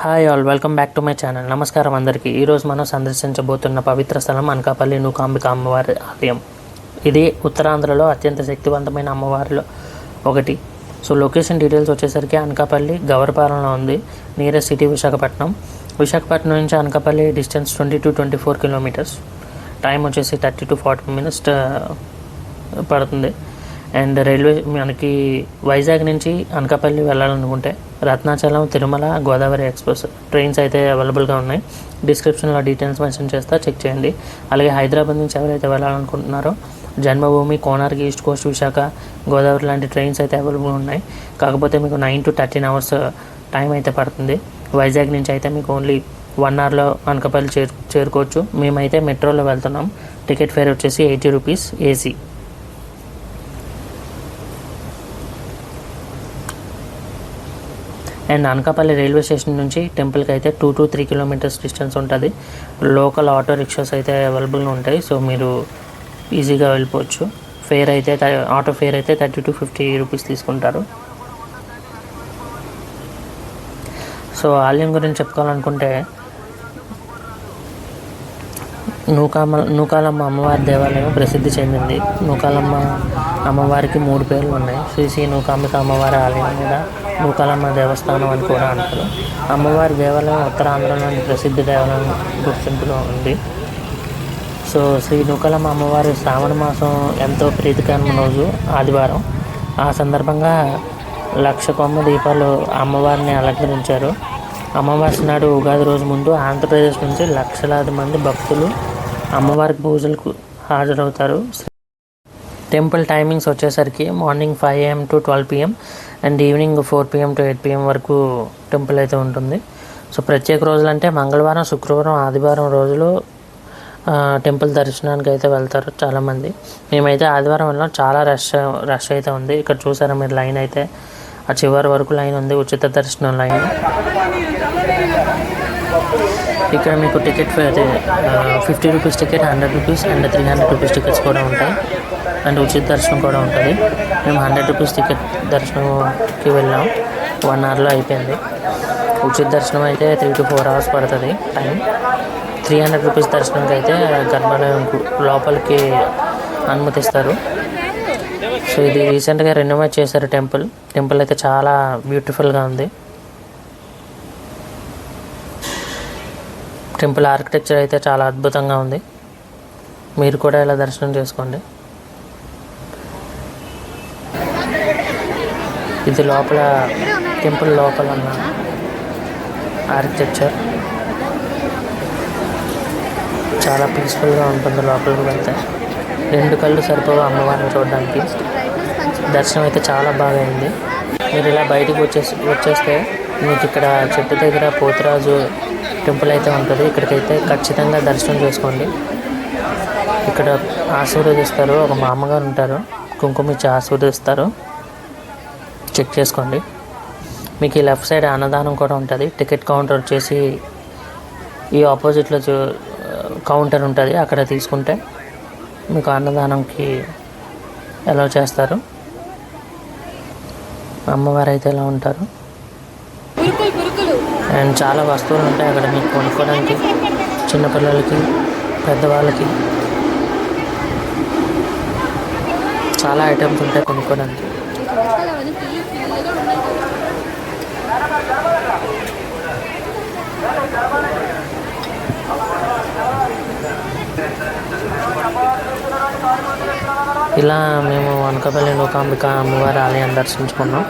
Hi all, welcome back to my channel. నమస్కారం అందరికీ. ఈరోజు మనం సందర్శించబోతున్న పవిత్ర స్థలం అనకాపల్లి నూకాంబిక అమ్మవారి ఆలయం. ఇది ఉత్తరాంధ్రలో అత్యంత శక్తివంతమైన అమ్మవారిలో ఒకటి. సో లొకేషన్ డీటెయిల్స్ వచ్చేసరికి అనకాపల్లి గవరపాలెంలో ఉంది. Nearest city Visakhapatnam. విశాఖపట్నం నుంచి అనకాపల్లి డిస్టెన్స్ 20-24 కిలోమీటర్స్. టైం వచ్చేసి 30 to 40 minutes పడుతుంది. అండ్ రైల్వే మనకి వైజాగ్ నుంచి అనకాపల్లి వెళ్ళాలనుకుంటే రత్నాచలం, తిరుమల, గోదావరి ఎక్స్ప్రెస్ ట్రైన్స్ అయితే అవైలబుల్గా ఉన్నాయి. డిస్క్రిప్షన్లో డీటెయిల్స్ మెన్షన్ చేస్తా, చెక్ చేయండి. అలాగే హైదరాబాద్ నుంచి ఎవరైతే వెళ్ళాలనుకుంటున్నారో జన్మభూమి, కోనార్క్, ఈస్ట్ కోస్ట్, విశాఖ, గోదావరి లాంటి ట్రైన్స్ అయితే అవైలబుల్ ఉన్నాయి. కాకపోతే మీకు 9 to 13 hours టైం అయితే పడుతుంది. వైజాగ్ నుంచి అయితే మీకు ఓన్లీ 1 hourలో అనకాపల్లి చేరుకోవచ్చు. మేమైతే మెట్రోలో వెళ్తున్నాం. టికెట్ ఫేర్ వచ్చేసి 80 rupees AC. And Anakapalli railway station నుంచి టెంపుల్కి అయితే 2 to 3 kilometers డిస్టెన్స్ ఉంటుంది. లోకల్ ఆటో రిక్షాస్ అయితే అవైలబుల్గా ఉంటాయి. సో మీరు ఈజీగా వెళ్ళిపోవచ్చు. ఫేర్ అయితే ఆటో ఫేర్ అయితే 30 to 50 rupees తీసుకుంటారు. సో ఆలయం గురించి చెప్పుకోవాలనుకుంటే నూకాలమ్మ అమ్మవారి దేవాలయం ప్రసిద్ధి చెందింది. నూకాలమ్మ అమ్మవారికి 3 పేర్లు ఉన్నాయి. శ్రీ నూకాంబిక అమ్మవారి ఆలయం మీద నూకాలమ్మ దేవస్థానం అని కూడా అంటారు. అమ్మవారి దేవాలయం ఉత్తరాంధ్రలోని ప్రసిద్ధ దేవాలయం గుర్తింపులో ఉంది. సో శ్రీ నూకాలమ్మ అమ్మవారి శ్రావణ మాసం ఎంతో ప్రీతికరమైన రోజు ఆదివారం. ఆ సందర్భంగా 1,00,000 కొమ్మ దీపాలు అమ్మవారిని అలంకరించారు. అమావాస్య నాడు ఉగాది రోజు ముందు ఆంధ్రప్రదేశ్ నుంచి లక్షలాది మంది భక్తులు అమ్మవారికి పూజలకు హాజరవుతారు. టెంపుల్ టైమింగ్స్ వచ్చేసరికి morning 5 AM to 12 PM and evening 4 PM to 8 PM వరకు టెంపుల్ అయితే ఉంటుంది. సో ప్రత్యేక రోజులు అంటే మంగళవారం, శుక్రవారం, ఆదివారం రోజులు టెంపుల్ దర్శనానికి అయితే వెళ్తారు చాలామంది. మేమైతే ఆదివారం వెళ్ళాం. చాలా రష్ అయితే ఉంది. ఇక్కడ చూసారా మీరు, లైన్ అయితే ఆ చివరి వరకు లైన్ ఉంది. ఉచిత దర్శనం లైన్. ఇక్కడ మీకు ticket fair 50 rupees ticket, 100 rupees and 300 rupees tickets కూడా ఉంటాయి. అండ్ ఉచిత దర్శనం కూడా ఉంటుంది. మేము 100 rupees టికెట్ దర్శనంకి వెళ్ళాం. 1 hourలో అయిపోయింది. ఉచిత దర్శనం అయితే 3 to 4 hours పడుతుంది టైం. 300 rupees దర్శనంకి అయితే గర్భాలయం లోపలికి అనుమతిస్తారు. సో ఇది రీసెంట్గా రెనోవేట్ చేశారు టెంపుల్ అయితే చాలా బ్యూటిఫుల్గా ఉంది. టెంపుల్ ఆర్కిటెక్చర్ అయితే చాలా అద్భుతంగా ఉంది. మీరు కూడా ఇలా దర్శనం చేసుకోండి. ఇది లోపల టెంపుల్ లోపల ఉన్న ఆర్కిటెక్చర్ చాలా పీస్ఫుల్గా ఉంటుంది. లోపలికి వెళ్తే 2 కళ్ళు సరిపోవు అమ్మవారిని చూడడానికి. దర్శనం అయితే చాలా బాగా అయింది. మీరు ఇలా బయటికి వచ్చేస్తే మీకు ఇక్కడ చెట్టు దగ్గర పోతురాజు టెంపుల్ అయితే ఉంటుంది. ఇక్కడికైతే ఖచ్చితంగా దర్శనం చేసుకోండి. ఇక్కడ ఆశీర్వదిస్తారు. ఒక మామగారు ఉంటారు, కుంకుమ ఇచ్చి ఆశీర్వదిస్తారు. చెక్ చేసుకోండి. మీకు ఈ లెఫ్ట్ సైడ్ అన్నదానం కూడా ఉంటుంది. టికెట్ కౌంటర్ వచ్చేసి ఈ ఆపోజిట్లో కౌంటర్ ఉంటుంది. అక్కడ తీసుకుంటే మీకు అన్నదానంకి ఎలా చేస్తారు. అమ్మవారు అయితే ఎలా ఉంటారు. అండ్ చాలా వస్తువులు ఉంటాయి అక్కడ మీకు కొనుక్కోవడానికి. చిన్నపిల్లలకి, పెద్దవాళ్ళకి చాలా ఐటమ్స్ ఉంటాయి కొనుక్కోవడానికి. ఇలా మేము అనకాపల్లి నూకాంబిక అమ్మవారి ఆలయాన్ని దర్శించుకున్నాం.